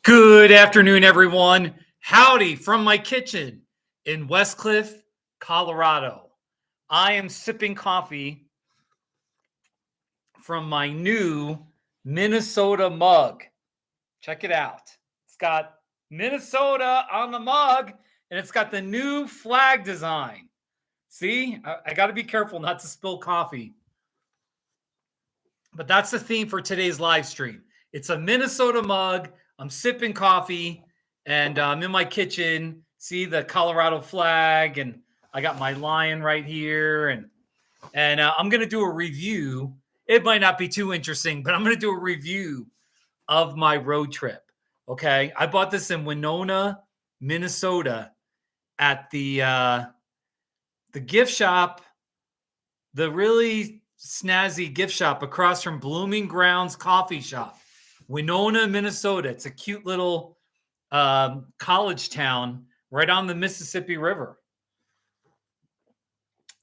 Good afternoon, everyone. Howdy from my kitchen in Westcliff, Colorado. I am sipping coffee from my new Minnesota mug. Check it out. It's got Minnesota on the mug, and it's got the new flag design. See, I got to be careful not to spill coffee. But that's the theme for today's live stream. It's a Minnesota mug. I'm sipping coffee, and I'm in my kitchen. See the Colorado flag, and I got my lion right here, and I'm going to do a review. It might not be too interesting, but I'm going to do a review of my road trip. Okay, I bought this in Winona, Minnesota, at the gift shop, the really snazzy gift shop across from Blooming Grounds Coffee Shop, Winona, Minnesota. It's a cute little college town right on the Mississippi River.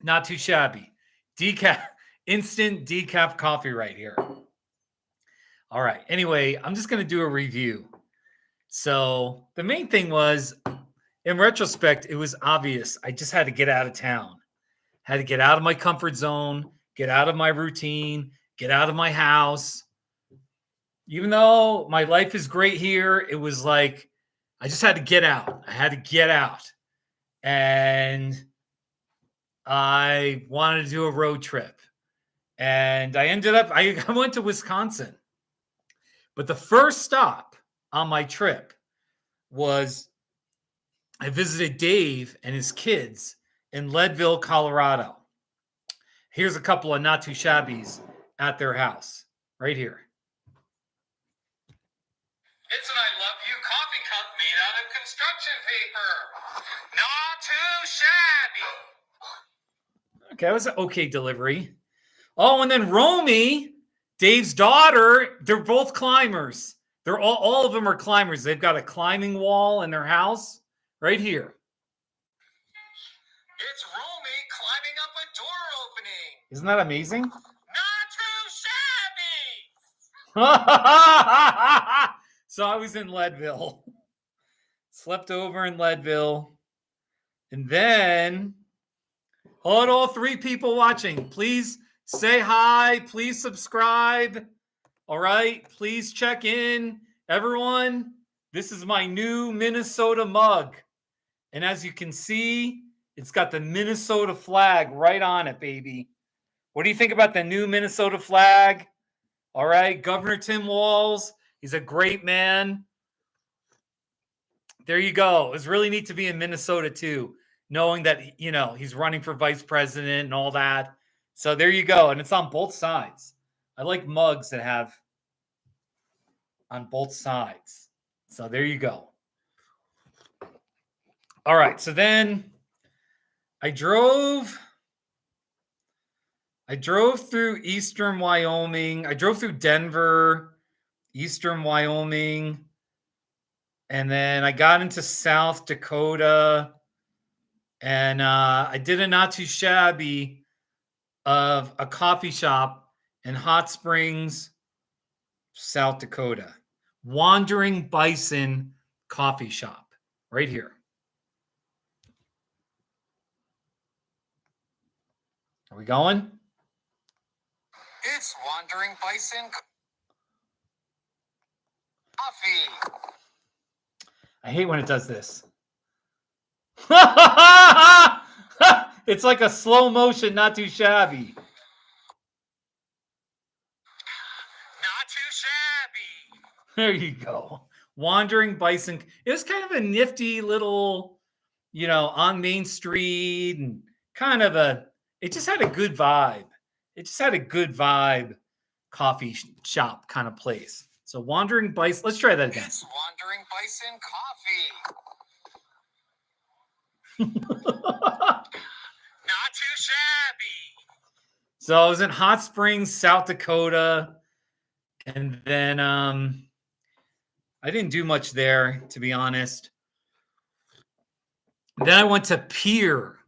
Not too shabby. Instant decaf coffee right here. All right. Anyway, I'm just going to do a review. So the main thing was, in retrospect, it was obvious. I just had to get out of town. Had to get out of my comfort zone, get out of my routine, get out of my house. Even though my life is great here, it was like I just had to get out. I had to get out. And I wanted to do a road trip. And I ended up, I went to Wisconsin. But the first stop on my trip was I visited Dave and his kids in Leadville, Colorado. Here's a couple of not too shabbies at their house right here. It's an I Love You coffee cup made out of construction paper. Not too shabby. Okay, that was an okay delivery. Oh, and then Romy, Dave's daughter, they're both climbers. They're all of them are climbers. They've got a climbing wall in their house right here. It's Romy climbing up a door opening. Isn't that amazing? Not too shabby. So I was in Leadville, slept over in Leadville, and then, all 3 people watching, please say hi, please subscribe, all right? Please check in. Everyone, this is my new Minnesota mug, and as you can see, it's got the Minnesota flag right on it, baby. What do you think about the new Minnesota flag? All right, Governor Tim Walz. He's a great man. There you go. It's really neat to be in Minnesota too, knowing that, he's running for vice president and all that. So there you go. And it's on both sides. I like mugs that have on both sides. So there you go. All right. So then I drove through eastern Wyoming. I drove through Denver, eastern Wyoming, and then I got into South Dakota, and I did a not too shabby of a coffee shop in Hot Springs, South Dakota. Wandering Bison Coffee Shop right here. Are we going? It's Wandering Bison Coffee. I hate when it does this. It's like a slow motion, not too shabby. Not too shabby. There you go. Wandering Bison. It was kind of a nifty little, on Main Street, and kind of it just had a good vibe. It just had a good vibe coffee shop kind of place. So Wandering Bison. Let's try that again. It's Wandering Bison Coffee. Not too shabby. So I was in Hot Springs, South Dakota, and then I didn't do much there, to be honest. Then I went to Pierre,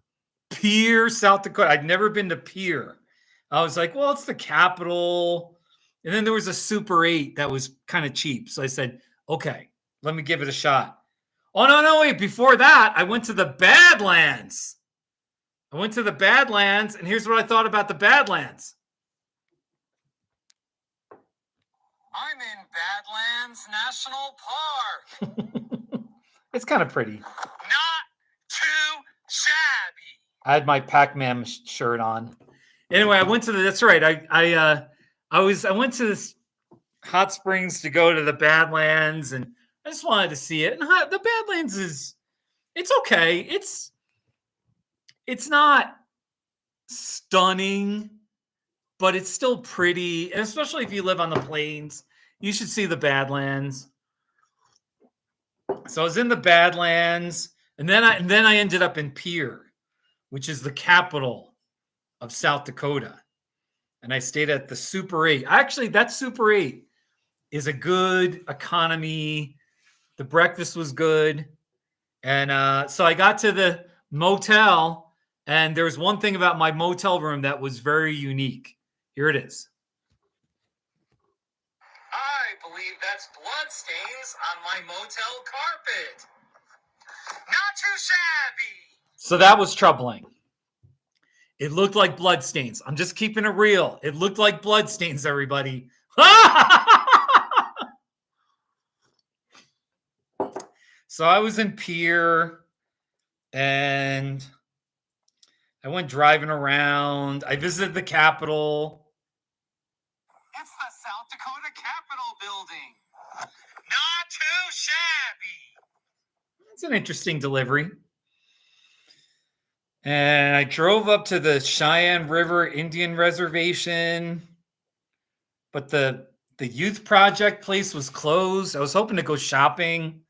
South Dakota. I'd never been to Pierre. I was like, well, it's the capital. And then there was a Super 8 that was kind of cheap. So I said, okay, let me give it a shot. Oh, no, wait. Before that, I went to the Badlands. I went to the Badlands, and here's what I thought about the Badlands. I'm in Badlands National Park. It's kind of pretty. Not too shabby. I had my Pac-Man shirt on. Anyway, I went to the. That's right. I went to this hot springs to go to the Badlands, and I just wanted to see it. And the Badlands it's okay. It's not stunning, but it's still pretty. And especially if you live on the plains, you should see the Badlands. So I was in the Badlands, and then I ended up in Pierre, which is the capital of South Dakota. And I stayed at the Super 8. Actually, that Super 8 is a good economy. The breakfast was good. And so I got to the motel, and there was one thing about my motel room that was very unique. Here it is. I believe that's blood stains on my motel carpet. Not too shabby. So that was troubling. It looked like blood stains. I'm just keeping it real. It looked like blood stains, everybody. So I was in Pierre, and I went driving around. I visited the Capitol. It's the South Dakota Capitol building. Not too shabby. It's an interesting delivery. And I drove up to the Cheyenne River Indian Reservation, but the youth project place was closed. I was hoping to go shopping.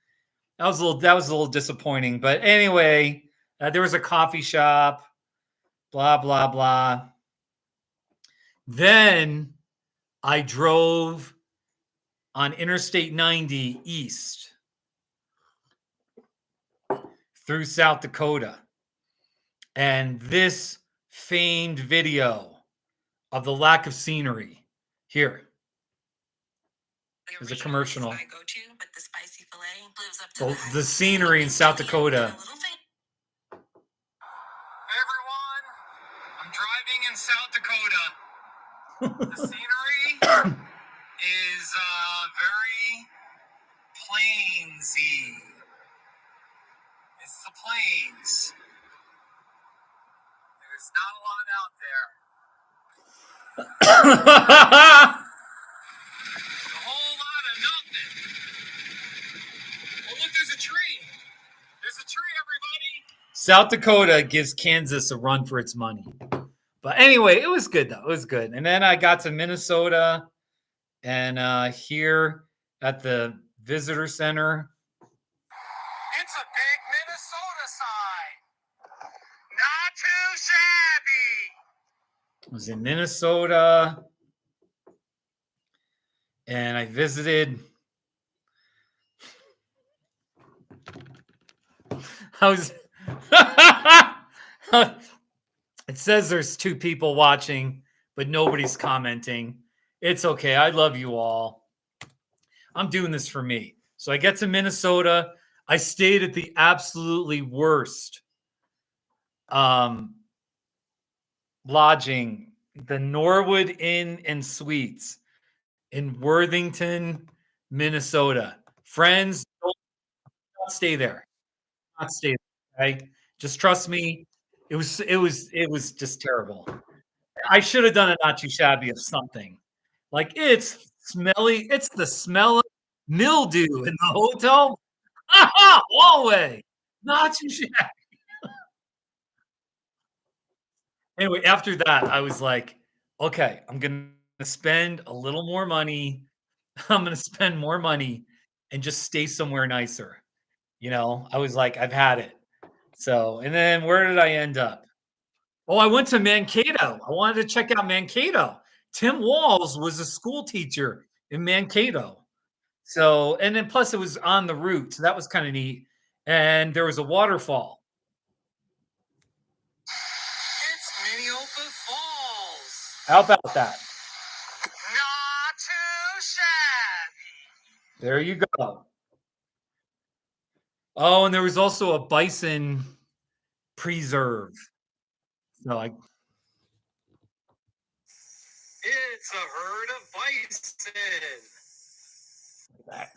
That was a little disappointing. But anyway, there was a coffee shop. Blah blah blah. Then I drove on Interstate 90 east through South Dakota. And this famed video of the lack of scenery here is a commercial. I go to, but the spicy filet lives up to The scenery in South Dakota. Hey everyone, I'm driving in South Dakota. The scenery is very plainsy. It's the plains. There's not a lot out there. A whole lot of nothing. Oh, look, there's a tree. There's a tree, everybody. South Dakota gives Kansas a run for its money. But anyway, it was good, though. It was good. And then I got to Minnesota, and here at the visitor center. It's a big Minnesota sign. Not too shabby. I was in Minnesota, and I visited. It says there's 2 people watching, but nobody's commenting. It's okay. I love you all. I'm doing this for me. So I get to Minnesota. I stayed at the absolutely worst lodging, the Norwood Inn and Suites in Worthington, Minnesota. Friends, don't stay there. Not stay there. Okay? Just trust me. It was just terrible. I should have done a not too shabby of something. Like, it's smelly. It's the smell of mildew in the hotel hallway. Not too shabby. Anyway, after that, I was like, okay, I'm going to spend a little more money. I'm going to spend more money and just stay somewhere nicer. I was like, I've had it. So, and then where did I end up? Oh, I went to Mankato. I wanted to check out Mankato. Tim Walls was a school teacher in Mankato. So, and then plus it was on the route. So that was kind of neat. And there was a waterfall. It's Minneopa Falls. How about that? Not too shabby. There you go. Oh, and there was also a bison preserve. So I It's a herd of bison. that.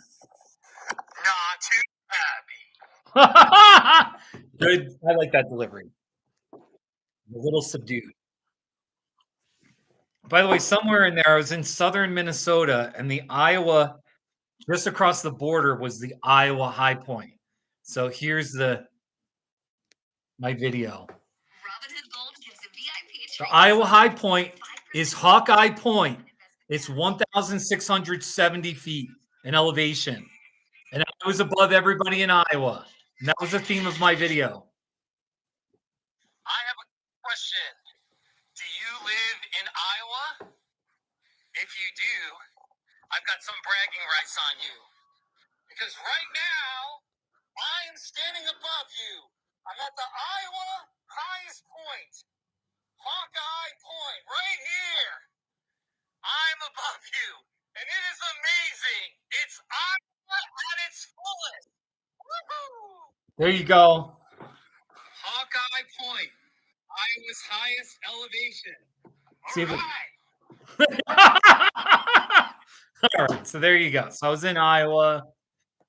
Not too happy. Good. I like that delivery. A little subdued. By the way, somewhere in there, I was in southern Minnesota, and the Iowa, just across the border, was the Iowa High Point. So here's my video. The Iowa High Point is Hawkeye Point. It's 1,670 feet in elevation. And I was above everybody in Iowa. And that was the theme of my video. I have a question. Do you live in Iowa? If you do, I've got some bragging rights on you. Because right now, I am standing above you. I'm at the Iowa highest point. Hawkeye Point, right here. I'm above you. And it is amazing. It's Iowa at its fullest. Woohoo! There you go. Hawkeye Point, Iowa's highest elevation. See if All it- right. All right. So there you go. So I was in Iowa.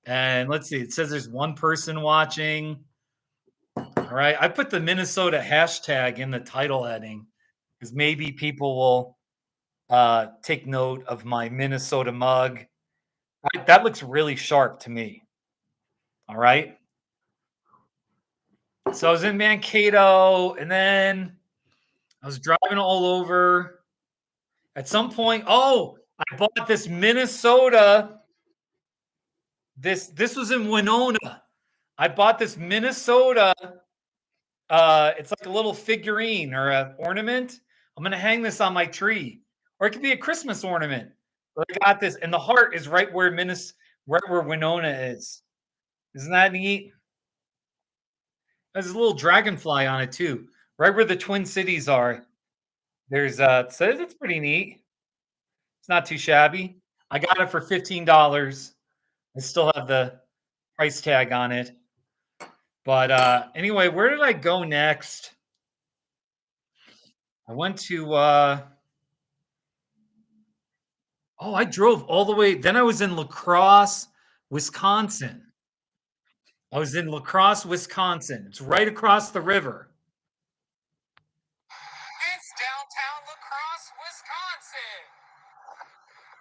And let's see. It says there's one person watching. All right. I put the Minnesota hashtag in the title heading because maybe people will take note of my Minnesota mug. That looks really sharp to me. All right. So I was in Mankato, and then I was driving all over. At some point, I bought this Minnesota. This was in Winona. I bought this Minnesota. It's like a little figurine or an ornament. I'm gonna hang this on my tree, or it could be a Christmas ornament. But I got this, and the heart is right where Winona is. Isn't that neat? There's a little dragonfly on it too, right where the Twin Cities are. There's so it's pretty neat. It's not too shabby. I got it for $15. I still have the price tag on it. But anyway, where did I go next? I went to I drove all the way. Then I was in La Crosse, Wisconsin. I was in La Crosse, Wisconsin. It's right across the river. It's downtown La Crosse, Wisconsin.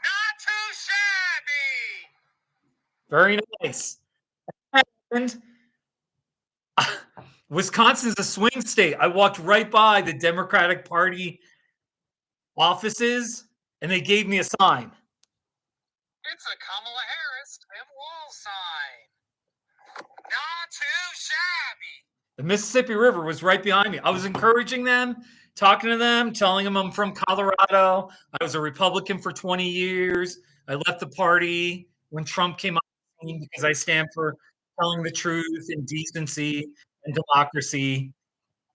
Not too shabby. Very nice. And Wisconsin's a swing state. I walked right by the Democratic Party offices, and they gave me a sign. It's a Kamala Harris Tim Walz sign. Not too shabby. The Mississippi River was right behind me. I was encouraging them, talking to them, telling them I'm from Colorado. I was a Republican for 20 years. I left the party when Trump came on because I stand for telling the truth and decency and democracy.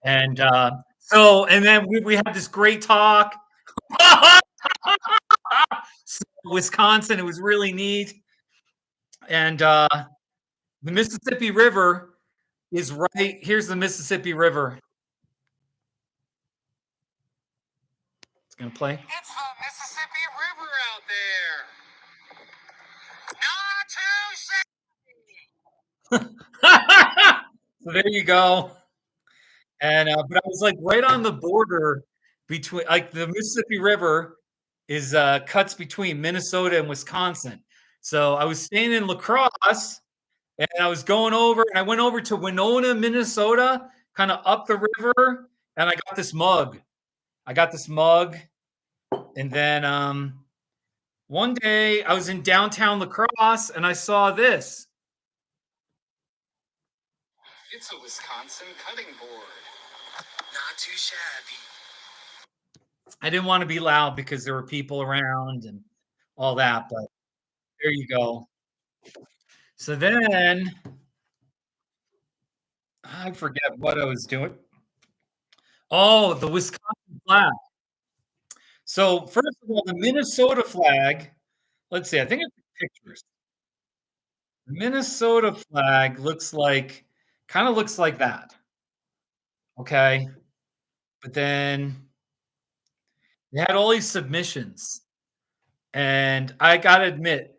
And and then we had this great talk. Wisconsin, it was really neat. And the Mississippi River is right here's the Mississippi River. It's gonna play. It's the Mississippi River out there. Not too shabby. So there you go. And but I was like right on the border between like the Mississippi River is cuts between Minnesota and Wisconsin. So I was staying in La Crosse and I was going over and I went over to Winona, Minnesota, kind of up the river, and I got this mug. And then one day I was in downtown La Crosse and I saw this. It's a Wisconsin cutting board. Not too shabby. I didn't want to be loud because there were people around and all that, but there you go. So then I forget what I was doing. Oh, the Wisconsin flag. So first of all, the Minnesota flag. Let's see. I think it's pictures. The Minnesota flag kind of looks like that. Okay. But then they had all these submissions. And I gotta admit,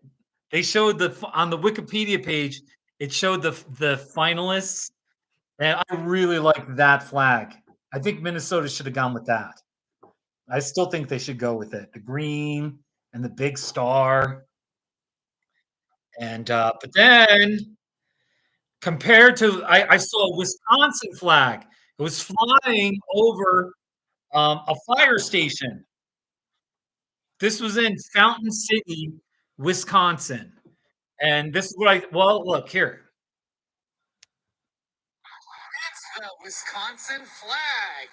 they showed on the Wikipedia page, it showed the finalists, and I really like that flag. I think Minnesota should have gone with that. I still think they should go with it. The green and the big star. And but then compared to I saw a Wisconsin flag. It was flying over a fire station. This was in Fountain City, Wisconsin. And this is what well, look here. It's the Wisconsin flag.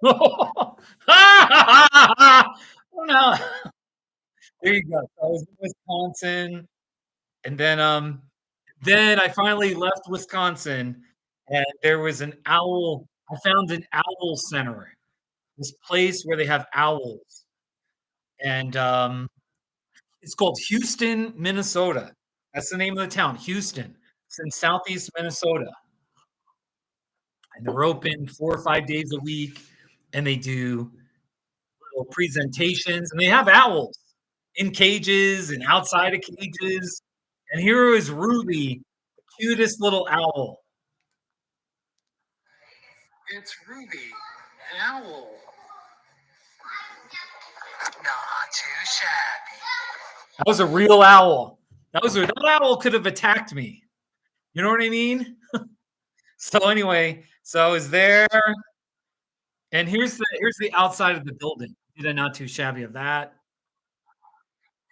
Oh, no. There you go. So I was in Wisconsin, and then I finally left Wisconsin, and there was an owl. I found an owl center, this place where they have owls, and it's called Houston, Minnesota. That's the name of the town, Houston. It's in southeast Minnesota, and they're open 4 or 5 days a week, and they do little presentations, and they have owls in cages and outside of cages. And here is Ruby, the cutest little owl. It's Ruby, an owl. Not too shabby. That was a real owl. That owl could have attacked me. You know what I mean? So anyway, so I was there, and here's the outside of the building. Did I not too shabby of that?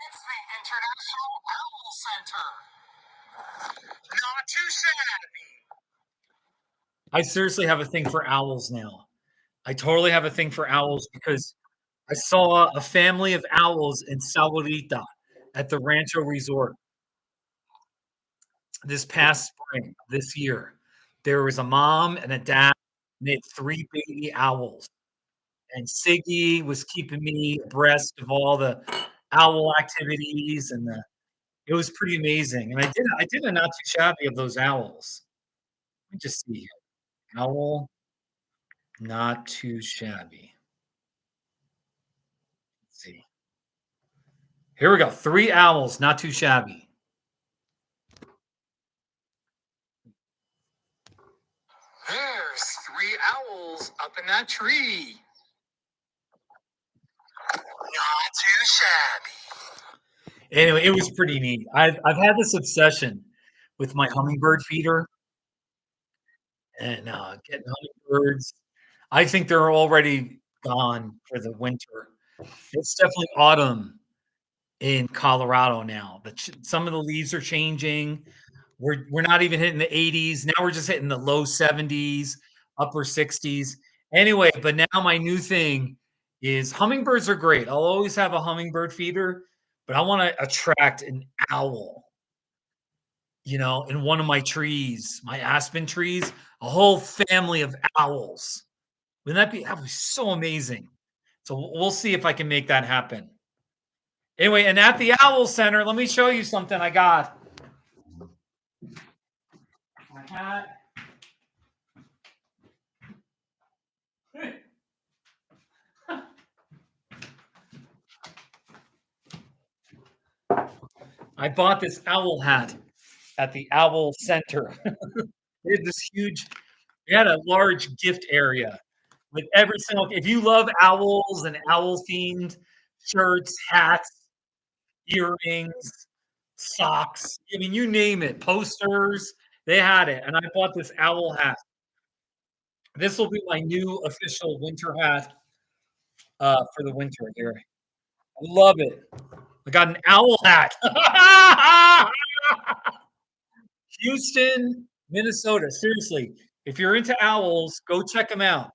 It's the International Owl Center. Not too shabby. I seriously have a thing for owls now. I totally have a thing for owls because I saw a family of owls in Sahuarita at the Rancho Resort this past spring, this year. There was a mom and a dad, and they had 3 baby owls. And Siggy was keeping me abreast of all the owl activities, and it was pretty amazing. And I did a not too shabby of those owls. Let me just see here. Owl, not too shabby. Let's see. Here we go. 3 owls, not too shabby. There's 3 owls up in that tree. Not too shabby. Anyway, it was pretty neat. I've had this obsession with my hummingbird feeder and getting hummingbirds. I think they're already gone for the winter. It's definitely autumn in Colorado now. Some of the leaves are changing. We're not even hitting the 80s. Now we're just hitting the low 70s, upper 60s. Anyway, but now my new thing is hummingbirds are great. I'll always have a hummingbird feeder, but I want to attract an owl. In one of my trees, my aspen trees, a whole family of owls. Wouldn't that be so amazing? So we'll see if I can make that happen. Anyway, and at the Owl Center, let me show you something I got. My hat. I bought this owl hat at the Owl Center. They had this they had a large gift area with every single, if you love owls and owl themed shirts, hats, earrings, socks, I mean, you name it, posters, they had it. And I bought this owl hat. This will be my new official winter hat for the winter here. I love it. I got an owl hat. Houston, Minnesota. Seriously, if you're into owls, go check them out.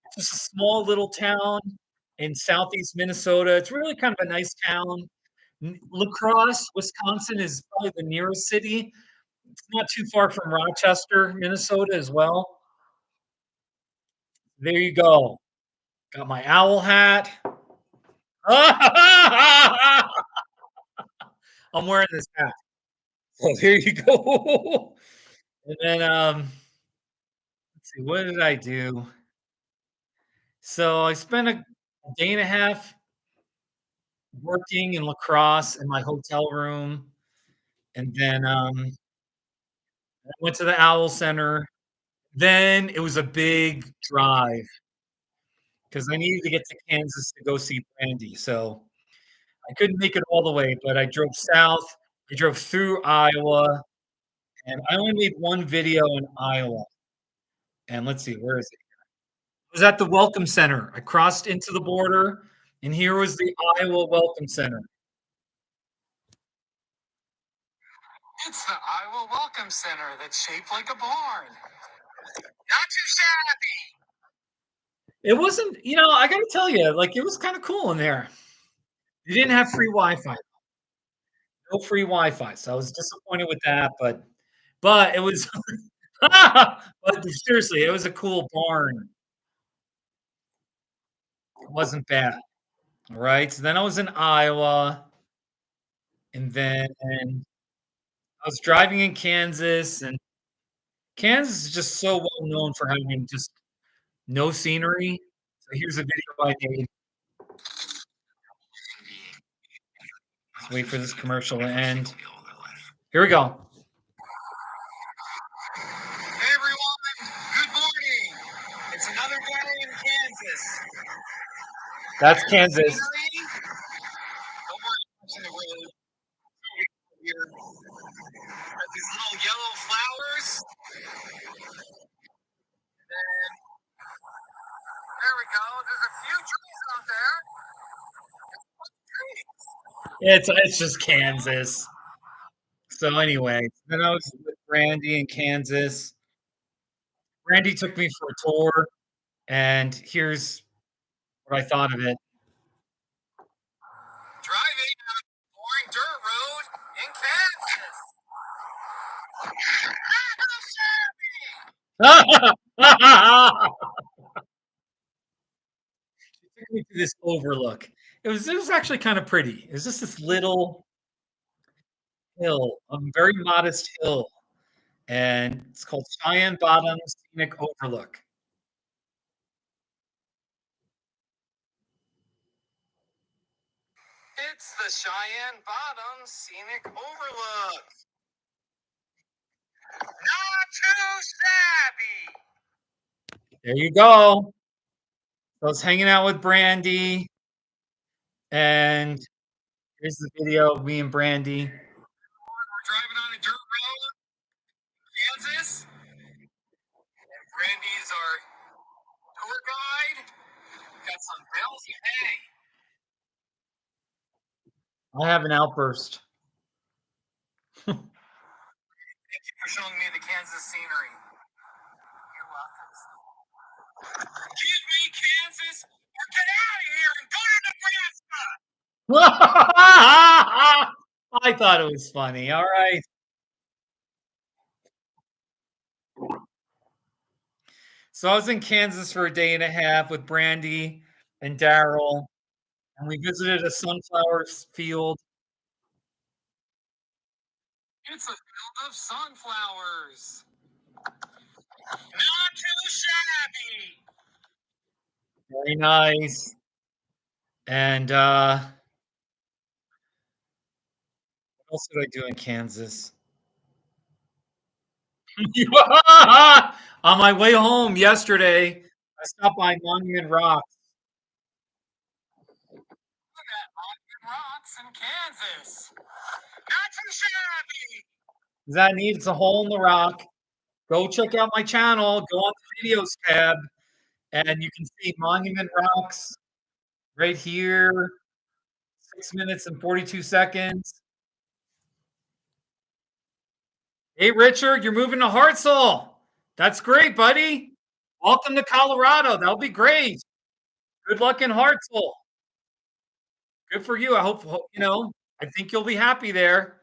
It's just a small little town in southeast Minnesota. It's really kind of a nice town. La Crosse, Wisconsin is probably the nearest city. It's not too far from Rochester, Minnesota as well. There you go. Got my owl hat. I'm wearing this hat. So here you go. And then let's see, what did I do? So I spent a day and a half working in lacrosse in my hotel room, and then I went to the Owl Center. Then it was a big drive because I needed to get to Kansas to go see Brandy. So I couldn't make it all the way, but I drove south. I drove through Iowa, and I only made one video in Iowa. And let's see, where is it? It was at the Welcome Center. I crossed into the border, and here was the Iowa Welcome Center. It's the Iowa Welcome Center that's shaped like a barn. Not too shabby. It wasn't, I got to tell you, like it was kind of cool in there. You didn't have free Wi-Fi, no free Wi-Fi, so I was disappointed with that. But it was, but seriously, it was a cool barn. It wasn't bad. All right. So then I was in Iowa, and then I was driving in Kansas, and Kansas is just so well known for having just no scenery. So here's a video I made. Let's wait for this commercial to end. Here we go. Hey everyone, good morning. It's another day in Kansas. That's Kansas. Scenery. Don't worry, I'm in the road. Here. Got these little yellow flowers. And there we go. There's a few trees out there. It's just Kansas. So anyway, then I was with Brandy in Kansas. Brandy took me for a tour, and here's what I thought of it. Driving on a boring dirt road in Kansas. She took me to this overlook. It was actually kind of pretty. It was just this little hill, a very modest hill, and it's called Cheyenne Bottom Scenic Overlook. It's the Cheyenne Bottom Scenic Overlook. Not too shabby. There you go. So I was hanging out with Brandy, and here's the video of me and Brandy. We're driving on a dirt road in Kansas. And Brandy's our tour guide. Got some bells and hay. I have an outburst. Thank you for showing me the Kansas scenery. You're welcome. Excuse me, Kansas, or get out of here and go to Nebraska. I thought it was funny. All right. So I was in Kansas for a day and a half with Brandy and Daryl, and we visited a sunflower field. It's a field of sunflowers. Not too shabby. Very nice. And what else did I do in Kansas? On my way home yesterday, I stopped by Monument Rocks. Look at Monument Rocks in Kansas. Not too shabby. Is that neat? It's a hole in the rock. Go check out my channel. Go on the videos tab, and you can see Monument Rocks right here. 6 minutes and 42 seconds. Hey, Richard, you're moving to Hartselle. That's great, buddy. Welcome to Colorado. That'll be great. Good luck in Hartselle. Good for you. I hope, I think you'll be happy there.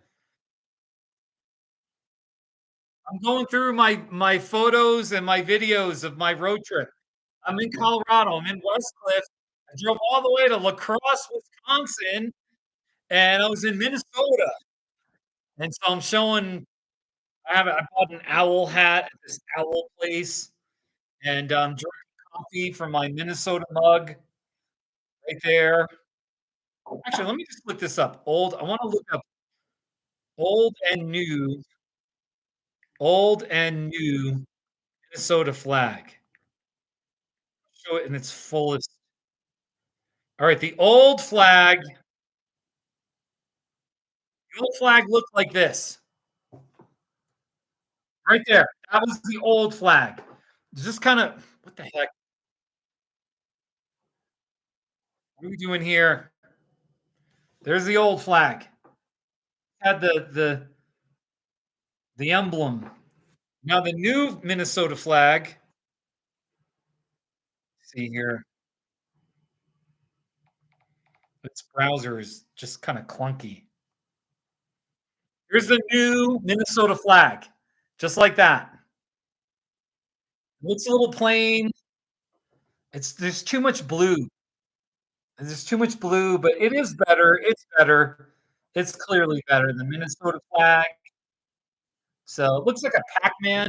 I'm going through my photos and my videos of my road trip. I'm in Colorado. I'm in Westcliff. I drove all the way to La Crosse, Wisconsin, and I was in Minnesota. And so I'm showing. I bought an owl hat at this owl place, and I'm drinking coffee from my Minnesota mug right there. Actually, let me just look this up. I want to look up old and new, old and new Minnesota flag. Show it in its fullest. All right, the old flag looked like this right there. That was the old flag. Just kind of what the heck? What are we doing here? There's the old flag. Had the emblem. Now the new Minnesota flag. See here, its browser is just kind of clunky. Here's the new Minnesota flag, just like that. Looks a little plain. It's there's too much blue. There's too much blue, but it is better. It's better. It's clearly better than Minnesota flag. So it looks like a Pac-Man.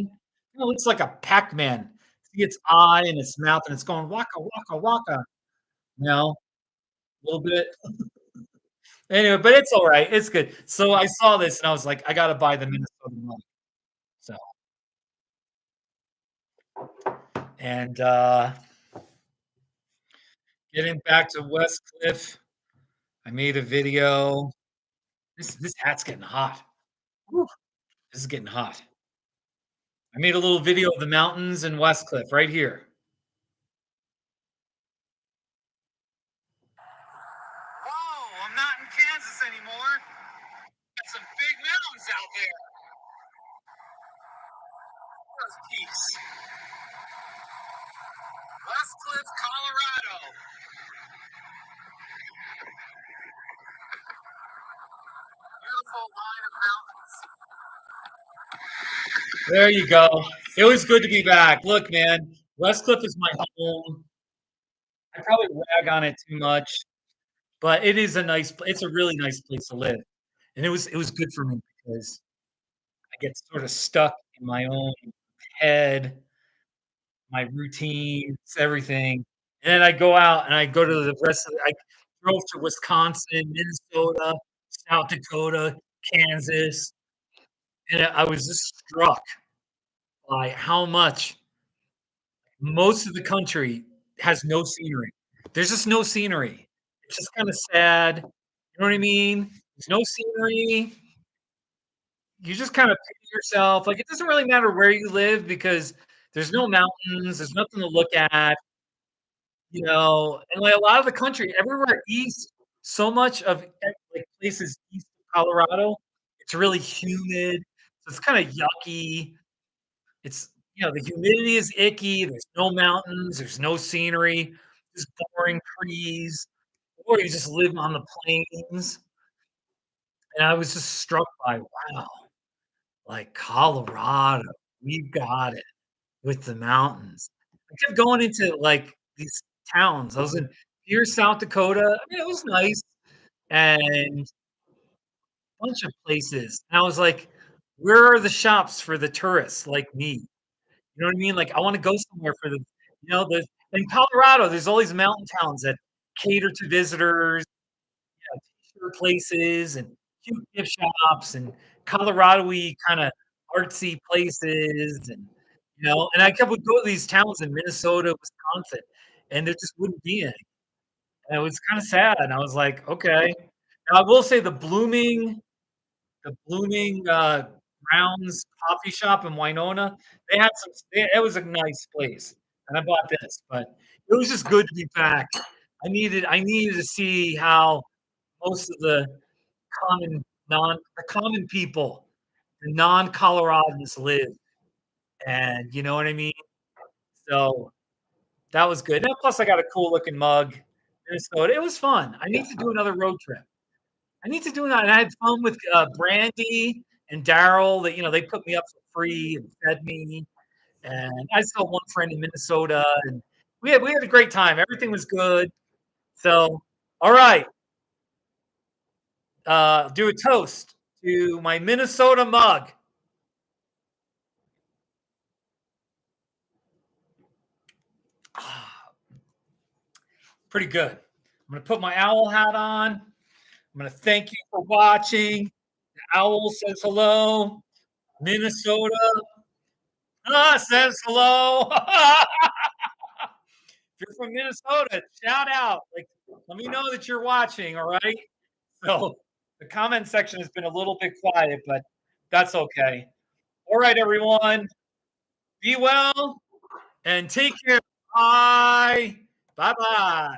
It looks like a Pac-Man. See its eye and its mouth, and it's going waka waka waka. You know, a little bit. Anyway, but it's all right. It's good. So I saw this and I was like, I gotta buy the Minnesota mug. So and getting back to West Cliff, I made a video. This hat's getting hot. Woo, this is getting hot. I made a little video of the mountains in West Cliff right here. Whoa, I'm not in Kansas anymore. Got some big mountains out there. That's peace. West Cliff, Colorado. Beautiful line of mountains. There you go. It was good to be back. Look, man, West Cliff is my home. I probably rag on it too much, but it is a it's a really nice place to live. And it was good for me because I get sort of stuck in my own head, my routines, everything. And then I go out and I go to the rest of I drove to Wisconsin, Minnesota, South Dakota, Kansas, and I was just struck by how much most of the country has no scenery. There's just no scenery. It's just kind of sad. You know what I mean? There's no scenery. You just kind of pity yourself. Like it doesn't really matter where you live because there's no mountains, there's nothing to look at, and like a lot of the country, everywhere east, so much of like places east of Colorado, it's really humid. So it's kind of yucky. It's the humidity is icky. There's no mountains. There's no scenery. Just boring trees, or you just live on the plains. And I was just struck by wow, like Colorado, we've got it with the mountains. I kept going into like these towns. I was in here, South Dakota. I mean, it was nice and a bunch of places. And I was like, where are the shops for the tourists like me? You know what I mean? Like, I wanna go somewhere for the in Colorado, there's all these mountain towns that cater to visitors, t-shirt places and cute gift shops and Colorado-y kinda artsy places and I kept would go to these towns in Minnesota, Wisconsin, and there just wouldn't be any. And it was kinda sad, and I was like, "Okay." Now I will say the blooming Brown's coffee shop in Winona, they had some it was a nice place, and I bought this, but it was just good to be back. I needed to see how most of the common people, the non-Coloradans live, and you know what I mean? So, that was good. And plus I got a cool looking mug, Minnesota. It was fun. I need to do another road trip. I need to do that, and I had fun with, Brandy and Daryl that, they put me up for free and fed me, and I saw one friend in Minnesota, and we had a great time. Everything was good. So, all right, do a toast to my Minnesota mug. Pretty good. I'm going to put my owl hat on. I'm going to thank you for watching. The owl says hello. Minnesota says hello. If you're from Minnesota, shout out. Like, let me know that you're watching. All right. So the comment section has been a little bit quiet, but that's okay. All right, everyone. Be well and take care. Bye. Bye-bye.